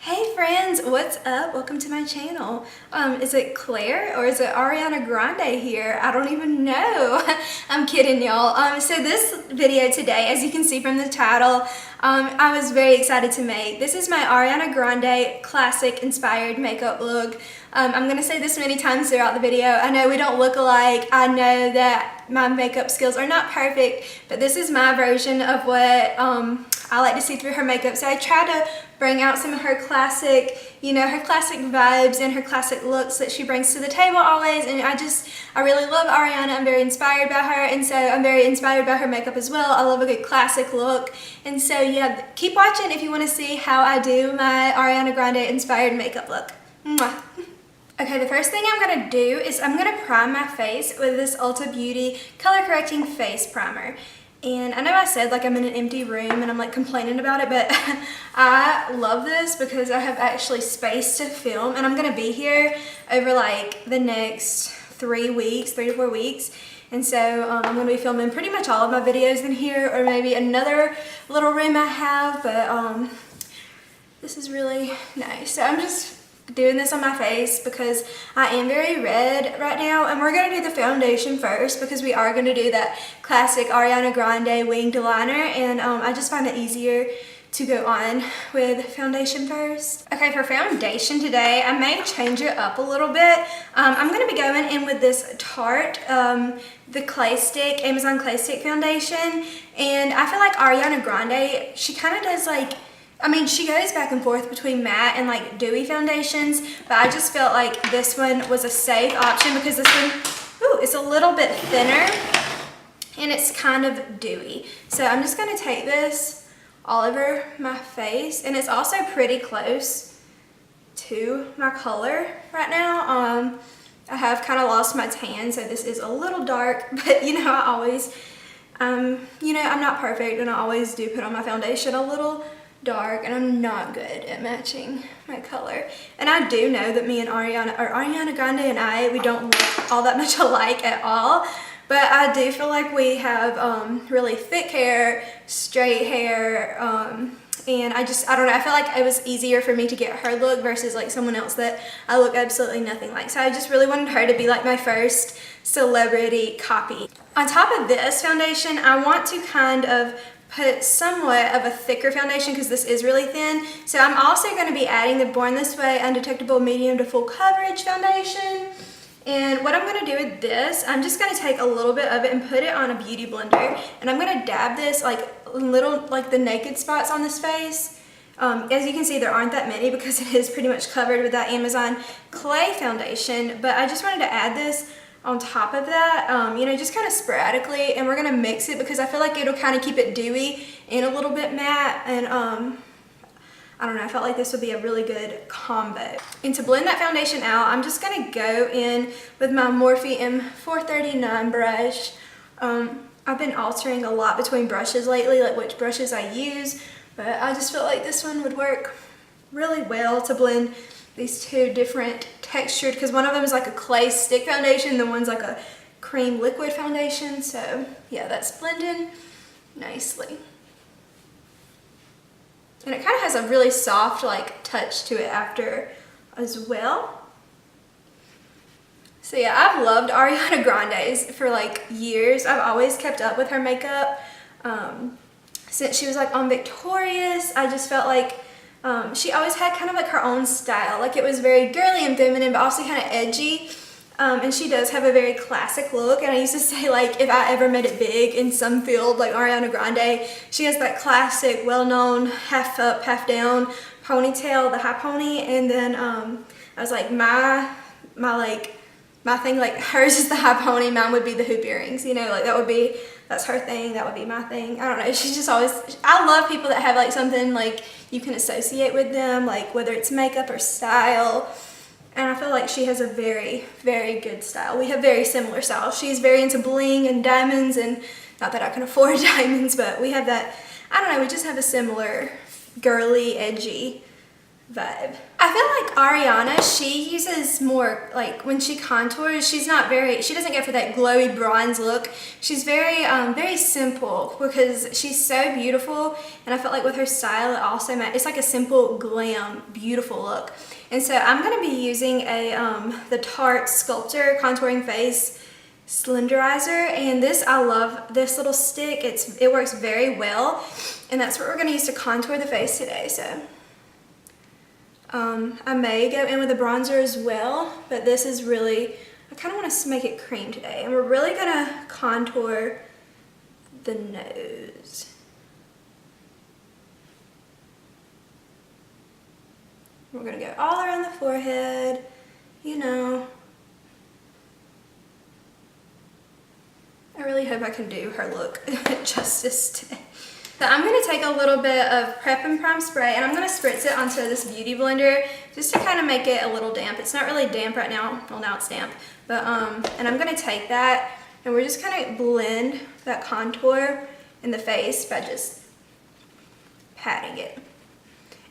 Hey friends, what's up? Welcome to my channel. Is it Claire or is it Ariana Grande here? I don't even know. I'm kidding y'all. So this video today, as you can see from the title, I was very excited to make. This is my Ariana Grande classic inspired makeup look. I'm gonna say this many times throughout the video. I know we don't look alike. I know that my makeup skills are not perfect, but this is my version of what I like to see through her makeup. So I try to bring out some of her classic, her classic vibes and her classic looks that she brings to the table always. And I really love Ariana. I'm very inspired by her, and so I'm very inspired by her makeup as well. I love a good classic look. And so yeah, keep watching if you want to see how I do my Ariana Grande inspired makeup look. Mwah. Okay, the first thing I'm going to do is I'm going to prime my face with this Ulta Beauty Color Correcting Face Primer. And I know I said like I'm in an empty room and I'm like complaining about it, but I love this because I have actually space to film, and I'm going to be here over like the next 3 to 4 weeks. And so I'm going to be filming pretty much all of my videos in here, or maybe another little room I have, but this is really nice. So I'm just doing this on my face because I am very red right now, and we're going to do the foundation first because we are going to do that classic Ariana Grande winged liner, and I just find it easier to go on with foundation first. Okay, for foundation today, I may change it up a little bit. I'm going to be going in with this Tarte, the Clay Stick, Amazon Clay Stick foundation, and I feel like Ariana Grande, she kind of does like, she goes back and forth between matte and like dewy foundations, but I just felt like this one was a safe option because this one, it's a little bit thinner and it's kind of dewy. So I'm just gonna take this all over my face, and it's also pretty close to my color right now. I have kind of lost my tan, so this is a little dark, but I always, I'm not perfect, and I always do put on my foundation a little dark, and I'm not good at matching my color. And I do know that me and Ariana Grande and we don't look all that much alike at all, but I do feel like we have really thick hair, straight hair, and I don't know, I feel like it was easier for me to get her look versus like someone else that I look absolutely nothing like. So I just really wanted her to be like my first celebrity copy. On top of this foundation, I want to kind of put somewhat of a thicker foundation because this is really thin. So I'm also going to be adding the Born This Way Undetectable Medium to Full Coverage foundation. And what I'm going to do with this, I'm just going to take a little bit of it and put it on a beauty blender, and I'm going to dab this like little, like the naked spots on this face. As you can see, there aren't that many because it is pretty much covered with that Amazon Clay foundation, but I just wanted to add this on top of that, just kind of sporadically, and we're gonna mix it because I feel like it'll kind of keep it dewy and a little bit matte, and I don't know, I felt like this would be a really good combo. And to blend that foundation out, I'm just gonna go in with my Morphe M439 brush. I've been altering a lot between brushes lately, like which brushes I use, but I just felt like this one would work really well to blend these two different textured, because one of them is like a clay stick foundation, the one's like a cream liquid foundation. So yeah, that's blending nicely, and it kind of has a really soft like touch to it after as well. So yeah, I've loved Ariana Grande's for like years. I've always kept up with her makeup since she was like on Victorious. I just felt like she always had kind of like her own style. Like it was very girly and feminine, but also kind of edgy. And she does have a very classic look. And I used to say, like, if I ever made it big in some field, like Ariana Grande, she has that classic, well-known half up, half down ponytail, the high pony. And then I was like, my thing, like hers is the high pony, mine would be the hoop earrings. Like that's her thing, that would be my thing. I don't know, she's just always, I love people that have like something like you can associate with them, like whether it's makeup or style. And I feel like she has a very, very good style. We have very similar styles. She's very into bling and diamonds, and not that I can afford diamonds, but we have that, I don't know, we just have a similar girly, edgy vibe. I feel like Ariana, she uses more, like when she contours, she doesn't go for that glowy bronze look. She's very very simple because she's so beautiful, and I felt like with her style it also it's like a simple glam beautiful look. And so I'm going to be using the Tarte Sculptor Contouring Face Slenderizer, and I love this little stick. It works very well, and that's what we're going to use to contour the face today. So I may go in with a bronzer as well, but this is really, I kind of want to make it cream today. And we're really going to contour the nose. We're going to go all around the forehead, you know. I really hope I can do her look justice today. So I'm going to take a little bit of Prep and Prime spray, and I'm going to spritz it onto this beauty blender just to kind of make it a little damp. It's not really damp right now. Well, now it's damp. But and I'm going to take that, and we're just kind of blend that contour in the face by just patting it.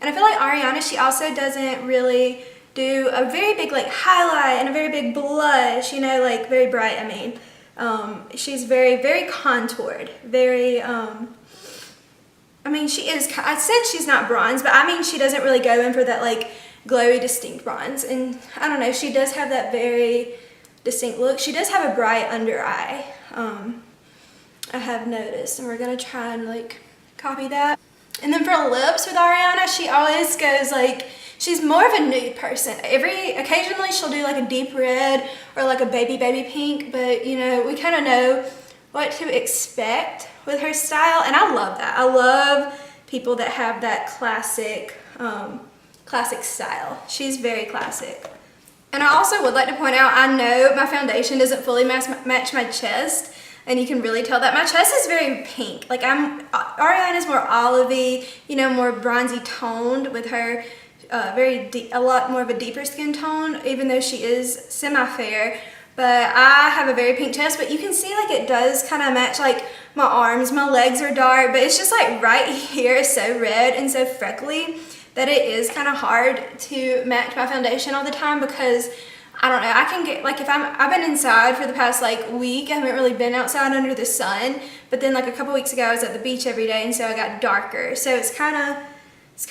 And I feel like Ariana, she also doesn't really do a very big like highlight and a very big blush, you know, like very bright, I mean. She's very, very contoured, very, I mean, she is, I said she's not bronze, but I mean, she doesn't really go in for that like glowy, distinct bronze. And I don't know, she does have that very distinct look. She does have a bright under eye, I have noticed, and we're gonna try and like copy that. And then for lips with Ariana, she always goes like, she's more of a nude person. Occasionally she'll do like a deep red or like a baby pink, but you know, we kind of know what to expect with her style, and I love that. I love people that have that classic style. She's very classic. And I also would like to point out, I know my foundation doesn't fully match my chest, and you can really tell that my chest is very pink. Like Ariana's more olivey, you know, more bronzy toned with her a lot more of a deeper skin tone, even though she is semi-fair. But I have a very pink chest, but you can see like it does kind of match like my arms. My legs are dark, but it's just like right here is so red and so freckly that it is kind of hard to match my foundation all the time, because I don't know, I can get like, I've been inside for the past like week. I haven't really been outside under the sun, but then like a couple weeks ago I was at the beach every day, and so I got darker. So it's kind of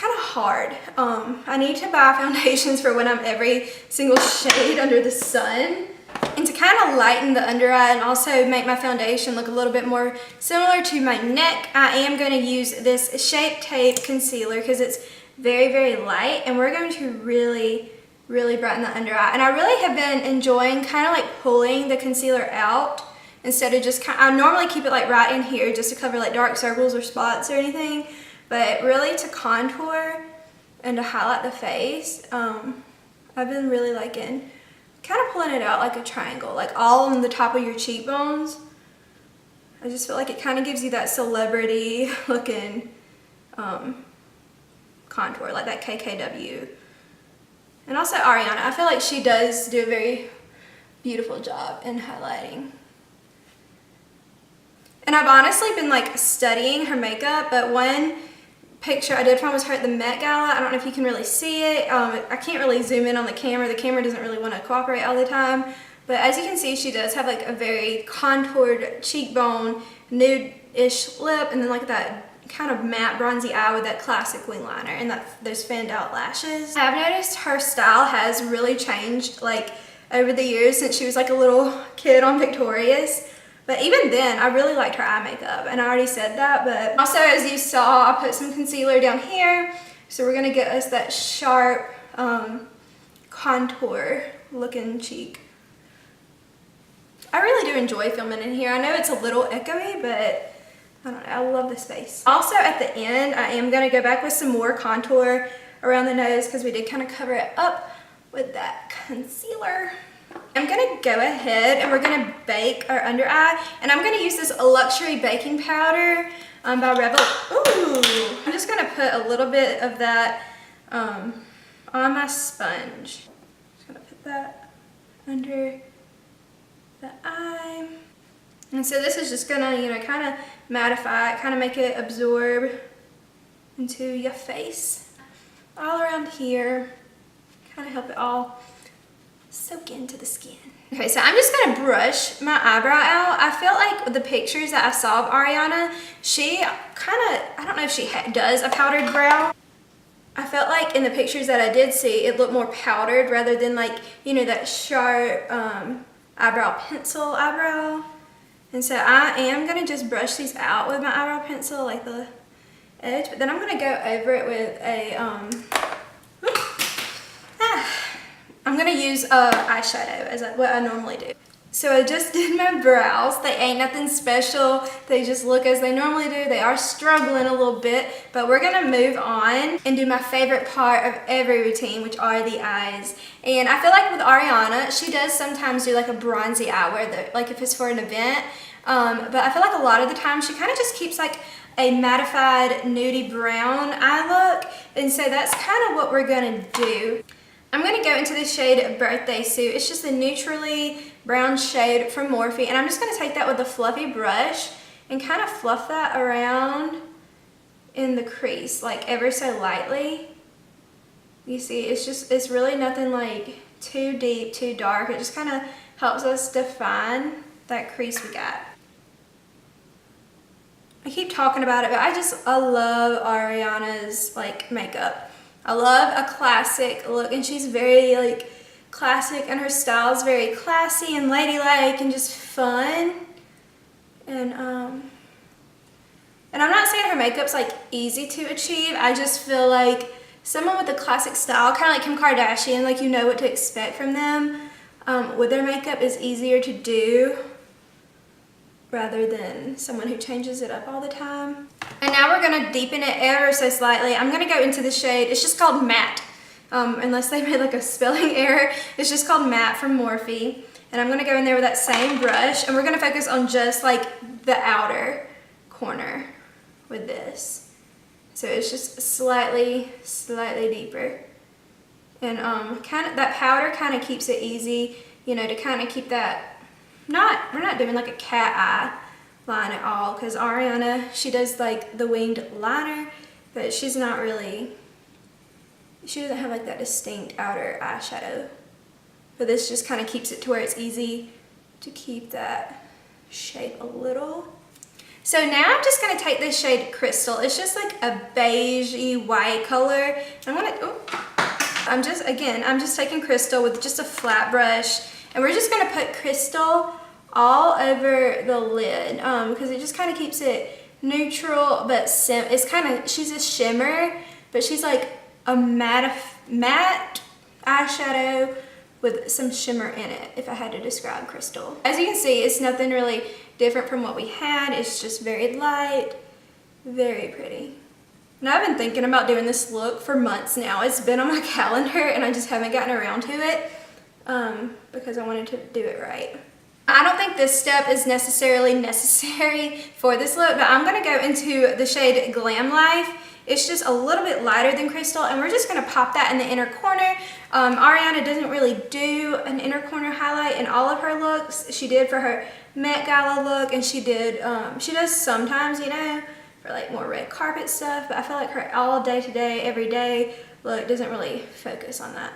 hard. I need to buy foundations for when I'm every single shade under the sun. And to kind of lighten the under eye and also make my foundation look a little bit more similar to my neck, I am going to use this Shape Tape concealer because it's very, very light, and we're going to really, really brighten the under eye. And I really have been enjoying kind of like pulling the concealer out instead of just I normally keep it like right in here just to cover like dark circles or spots or anything, but really to contour and to highlight the face, I've been really liking kind of pulling it out like a triangle, like all on the top of your cheekbones. I just feel like it kind of gives you that celebrity looking contour, like that KKW. And also Ariana, I feel like she does do a very beautiful job in highlighting. And I've honestly been like studying her makeup, but one picture I did find was her at the Met Gala. I don't know if you can really see it. I can't really zoom in on the camera. The camera doesn't really want to cooperate all the time. But as you can see, she does have like a very contoured cheekbone, nude-ish lip, and then like that kind of matte bronzy eye with that classic wing liner and those fanned out lashes. I've noticed her style has really changed like over the years since she was like a little kid on Victorious. But even then, I really liked her eye makeup, and I already said that. But also, as you saw, I put some concealer down here. So we're gonna get us that sharp contour looking cheek. I really do enjoy filming in here. I know it's a little echoey, but I don't know, I love this face. Also at the end, I am gonna go back with some more contour around the nose because we did kind of cover it up with that concealer. I'm gonna go ahead and we're gonna bake our under eye, and I'm gonna use this luxury baking powder by Rebel. Ooh, I'm just gonna put a little bit of that on my sponge. Just gonna put that under the eye. And so this is just gonna, you know, kind of mattify it, kind of make it absorb into your face. All around here, kind of help it all soak into the skin. Okay, so I'm just gonna brush my eyebrow out. I feel like the pictures that I saw of Ariana, she kind of, I don't know if she does a powdered brow. I felt like in the pictures that I did see, it looked more powdered rather than like, you know, that sharp eyebrow pencil eyebrow. And so I am gonna just brush these out with my eyebrow pencil, like the edge, but then I'm gonna go over it with a, I'm gonna use eyeshadow as what I normally do. So I just did my brows. They ain't nothing special. They just look as they normally do. They are struggling a little bit, but we're gonna move on and do my favorite part of every routine, which are the eyes. And I feel like with Ariana, she does sometimes do like a bronzy eye, where like if it's for an event, but I feel like a lot of the time she kind of just keeps like a mattified nudie brown eye look, and so that's kind of what we're gonna do. I'm gonna go into the shade Birthday Suit. It's just a neutrally brown shade from Morphe, and I'm just gonna take that with a fluffy brush and kind of fluff that around in the crease, like ever so lightly. You see, it's really nothing like too deep, too dark. It just kind of helps us define that crease we got. I keep talking about it, but I love Ariana's like makeup. I love a classic look, and she's very like classic, and her style is very classy and ladylike and just fun. And I'm not saying her makeup's like easy to achieve. I just feel like someone with a classic style, kind of like Kim Kardashian, like you know what to expect from them, with their makeup is easier to do rather than someone who changes it up all the time. And now we're gonna deepen it ever so slightly. I'm gonna go into the shade, it's just called Matte. Unless they made like a spelling error, it's just called Matte from Morphe. And I'm gonna go in there with that same brush, and we're gonna focus on just like the outer corner with this. So it's just slightly deeper. And kind of that powder kind of keeps it easy, you know, to kind of keep that, we're not doing like a cat eye line at all, because Ariana, she does like the winged liner, but she's not really, she doesn't have like that distinct outer eyeshadow. But this just kind of keeps it to where it's easy to keep that shape a little. So now I'm just going to take this shade Crystal. It's just like a beigey white color. I'm just taking Crystal with just a flat brush, and we're just going to put Crystal all over the lid because it just kind of keeps it neutral, but it's kind of, she's a shimmer, but she's like a matte eyeshadow with some shimmer in it, if I had to describe Crystal. As you can see, it's nothing really different from what we had. It's just very light, very pretty. And I've been thinking about doing this look for months now. It's been on my calendar and I just haven't gotten around to it because I wanted to do it right. I don't think this step is necessarily necessary for this look, but I'm gonna go into the shade Glam Life. It's just a little bit lighter than Crystal, and we're just gonna pop that in the inner corner. Ariana doesn't really do an inner corner highlight in all of her looks. She did for her Met Gala look, and she does sometimes, you know, for like more red carpet stuff, but I feel like her all day to day, every day look doesn't really focus on that.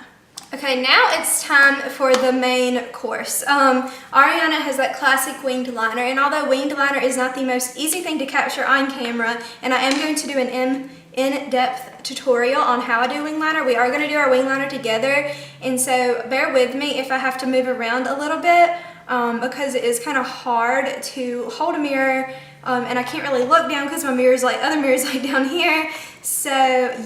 Okay, now it's time for the main course. Ariana has that classic winged liner, and although winged liner is not the most easy thing to capture on camera, and I am going to do an in-depth tutorial on how I do wing liner, we are going to do our wing liner together, and so bear with me if I have to move around a little bit because it is kind of hard to hold a mirror, and I can't really look down because my mirror's like, other mirror's like down here. So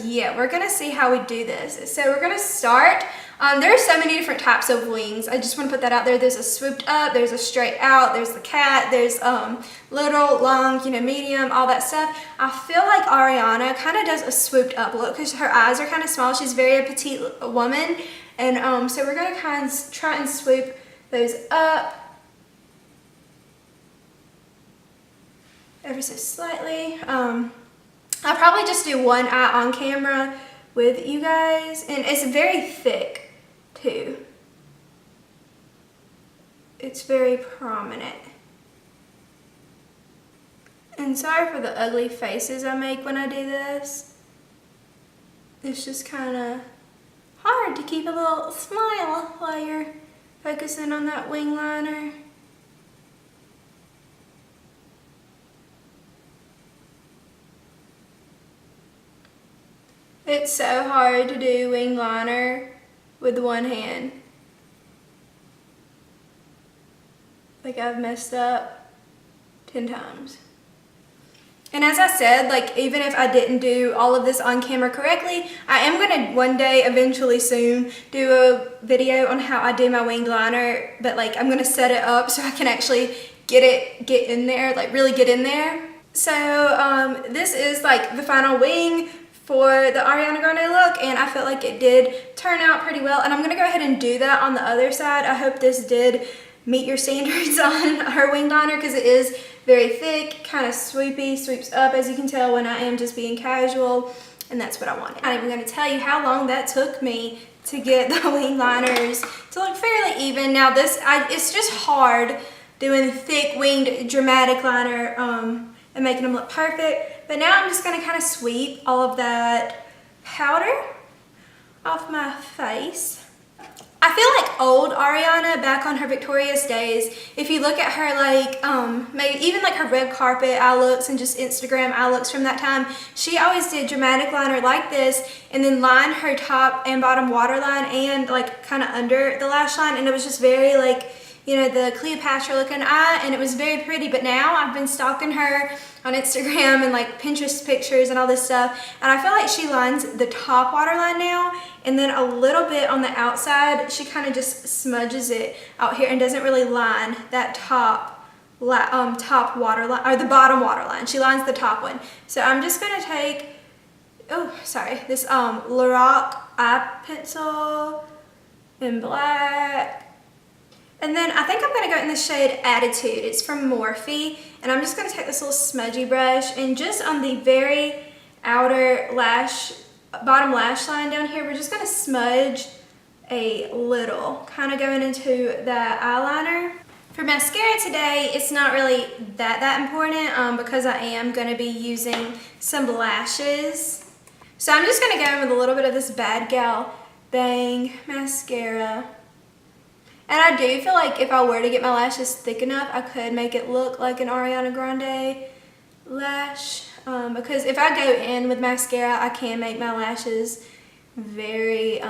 yeah, we're gonna see how we do this. So we're gonna start, there are so many different types of wings. I just want to put that out there. There's a swooped up, there's a straight out, there's the cat, there's little, long, you know, medium, all that stuff. I feel like Ariana kind of does a swooped up look because her eyes are kind of small. She's very a petite woman, and so we're gonna kind of try and swoop those up ever so slightly. I'll probably just do one eye on camera with you guys, and it's very thick too. It's very prominent. And sorry for the ugly faces I make when I do this. It's just kind of hard to keep a little smile while you're focusing on that wing liner. It's so hard to do wing liner with one hand. Like, I've messed up 10 times. And as I said, like, even if I didn't do all of this on camera correctly, I am gonna one day, eventually soon, do a video on how I do my winged liner, but like, I'm gonna set it up so I can actually get in there, like really get in there. So this is like the final wing for the Ariana Grande look, and I felt like it did turn out pretty well, and I'm gonna go ahead and do that on the other side. I hope this did meet your standards on her wing liner, because it is very thick, kind of swoopy, sweeps up, as you can tell when I am just being casual, and that's what I wanted. I'm not even gonna tell you how long that took me to get the wing liners to look fairly even. Now it's just hard doing thick winged dramatic liner and making them look perfect, but now I'm just gonna kind of sweep all of that powder off my face. I feel like old Ariana, back on her Victorious days, if you look at her like, maybe even like her red carpet eye looks and just Instagram eye looks from that time, she always did dramatic liner like this and then line her top and bottom waterline and like kind of under the lash line, and it was just very like, you know, the Cleopatra looking eye, and it was very pretty. But now I've been stalking her on Instagram and like Pinterest pictures and all this stuff, and I feel like she lines the top waterline now, and then a little bit on the outside she kind of just smudges it out here and doesn't really line that top waterline, or the bottom waterline. She lines the top one. So I'm just gonna take, this Lorac eye pencil in black. And then I think I'm going to go in the shade Attitude. It's from Morphe. And I'm just going to take this little smudgy brush, and just on the very outer bottom lash line down here, we're just going to smudge a little, kind of going into that eyeliner. For mascara today, it's not really that important because I am going to be using some lashes. So I'm just going to go in with a little bit of this Bad Gal Bang mascara. And I do feel like if I were to get my lashes thick enough, I could make it look like an Ariana Grande lash. Because if I go in with mascara, I can make my lashes very,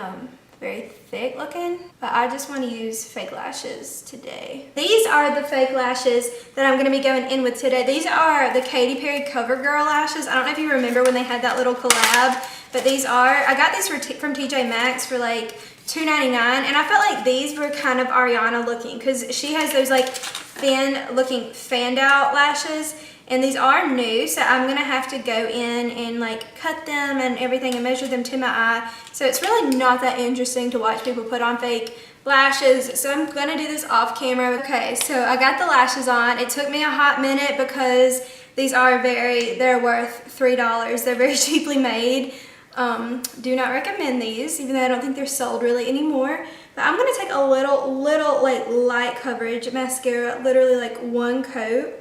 very thick looking. But I just want to use fake lashes today. These are the fake lashes that I'm going to be going in with today. These are the Katy Perry CoverGirl lashes. I don't know if you remember when they had that little collab, but these are, I got these from TJ Maxx for like $2.99, and I felt like these were kind of Ariana looking, because she has those like thin looking fanned out lashes, and these are new, so I'm gonna have to go in and like cut them and everything and measure them to my eye. So it's really not that interesting to watch people put on fake lashes, so I'm gonna do this off camera. Okay, so I got the lashes on. It took me a hot minute because these are they're worth $3. They're very cheaply made. Do not recommend these, even though I don't think they're sold really anymore. But I'm going to take a little like light coverage mascara, literally like one coat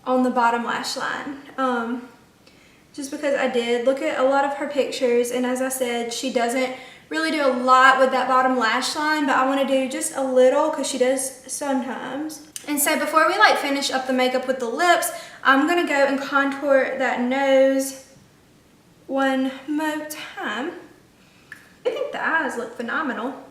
on the bottom lash line. Just because I did look at a lot of her pictures, and as I said, she doesn't really do a lot with that bottom lash line, but I want to do just a little because she does sometimes. And so before we like finish up the makeup with the lips, I'm going to go and contour that nose one more time. I think the eyes look phenomenal.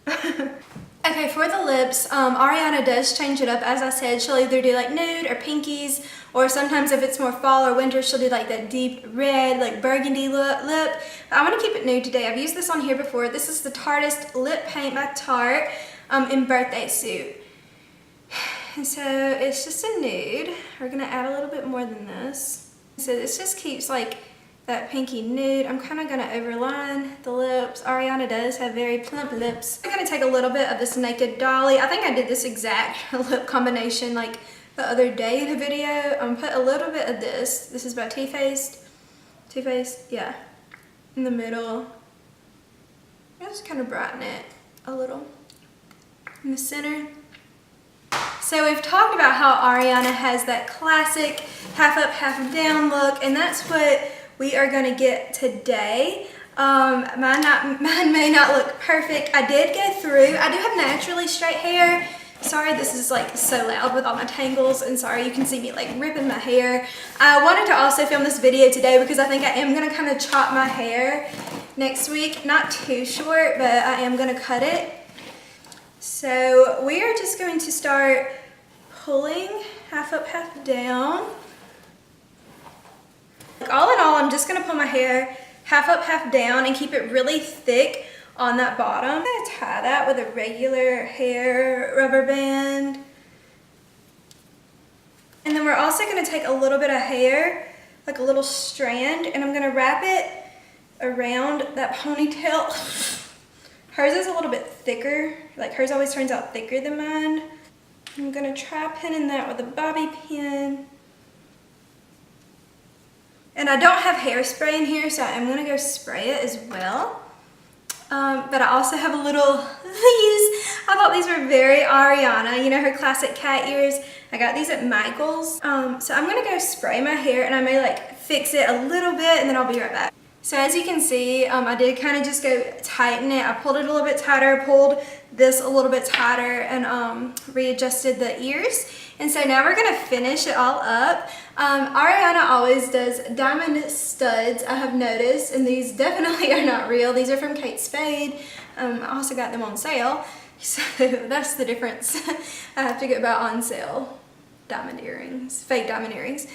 Okay, for the lips, Ariana does change it up. As I said, she'll either do like nude or pinkies, or sometimes if it's more fall or winter, she'll do like that deep red, like burgundy lip. But I'm gonna keep it nude today. I've used this on here before. This is the Tarteist Lip Paint by Tarte in Birthday Suit. And so it's just a nude. We're gonna add a little bit more than this. So this just keeps like that pinky nude. I'm kind of going to overline the lips. Ariana does have very plump lips. I'm going to take a little bit of this Naked Dolly. I think I did this exact lip combination like the other day in a video. Put a little bit of this. This is by Too Faced, yeah, in the middle. Just kind of brighten it a little in the center. So we've talked about how Ariana has that classic half up, half down look, and that's what we are going to get today. Mine may not look perfect. I did go through, I do have naturally straight hair. Sorry, this is like so loud with all my tangles, and sorry you can see me like ripping my hair. I wanted to also film this video today because I think I am gonna kind of chop my hair next week. Not too short, but I am gonna cut it. So we are just going to start pulling half up, half down. All in all, I'm just gonna pull my hair half up, half down and keep it really thick on that bottom. I'm gonna tie that with a regular hair rubber band. And then we're also gonna take a little bit of hair, like a little strand, and I'm gonna wrap it around that ponytail. Hers is a little bit thicker, like hers always turns out thicker than mine. I'm gonna try pinning that with a bobby pin. And I don't have hairspray in here, so I'm gonna go spray it as well. But I also have a little, I thought these were very Ariana, you know, her classic cat ears. I got these at Michael's. So I'm gonna go spray my hair, and I may like fix it a little bit, and then I'll be right back. So as you can see, I did kind of just go tighten it. I pulled it a little bit tighter, pulled this a little bit tighter, and readjusted the ears. And so now we're gonna finish it all up. Ariana always does diamond studs, I have noticed, and these definitely are not real. These are from Kate Spade. I also got them on sale, so that's the difference. I have to go buy on sale diamond earrings, fake diamond earrings.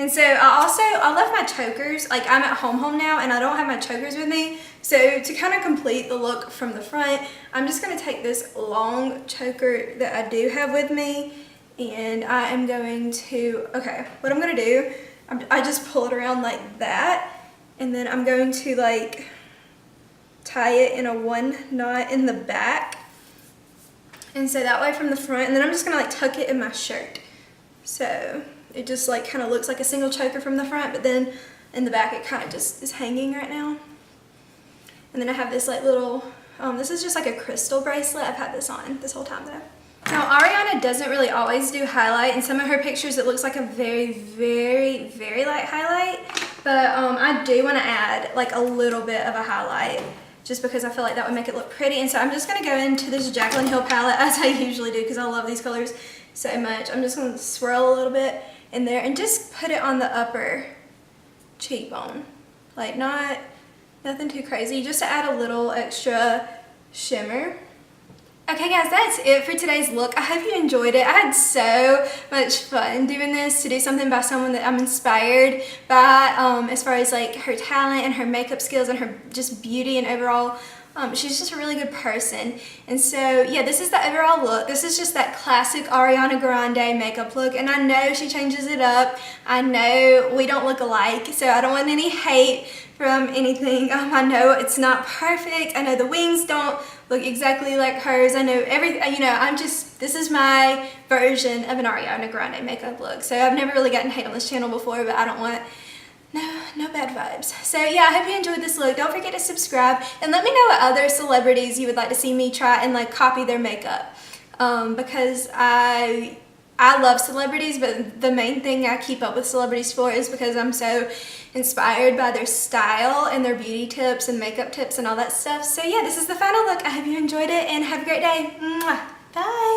And so I left my chokers, like I'm at home now and I don't have my chokers with me. So to kind of complete the look from the front, I'm just gonna take this long choker that I do have with me, and I am going to, okay, what I'm gonna do, I just pull it around like that, and then I'm going to like tie it in a one knot in the back. And so that way from the front, and then I'm just gonna like tuck it in my shirt. So it just like kind of looks like a single choker from the front, but then in the back it kind of just is hanging right now. And then I have this like little, this is just like a crystal bracelet. I've had this on this whole time though. Now Ariana doesn't really always do highlight. In some of her pictures it looks like a very, very, very light highlight. But I do want to add like a little bit of a highlight, just because I feel like that would make it look pretty. And so I'm just going to go into this Jaclyn Hill palette as I usually do, because I love these colors so much. I'm just going to swirl a little bit in there and just put it on the upper cheekbone. Like nothing too crazy, just to add a little extra shimmer. Okay guys, that's it for today's look. I hope you enjoyed it. I had so much fun doing this, to do something by someone that I'm inspired by, as far as like her talent and her makeup skills and her just beauty and overall. She's just a really good person. And so yeah, this is the overall look. This is just that classic Ariana Grande makeup look, and I know she changes it up. I know we don't look alike, so I don't want any hate from anything. I know it's not perfect. I know the wings don't look exactly like hers. I know everything, you know, this is my version of an Ariana Grande makeup look. So I've never really gotten hate on this channel before, but I don't want no bad vibes. So yeah, I hope you enjoyed this look. Don't forget to subscribe, and let me know what other celebrities you would like to see me try and like copy their makeup, because I love celebrities, but the main thing I keep up with celebrities for is because I'm so inspired by their style and their beauty tips and makeup tips and all that stuff. So yeah, this is the final look. I hope you enjoyed it, and have a great day. Mwah. Bye.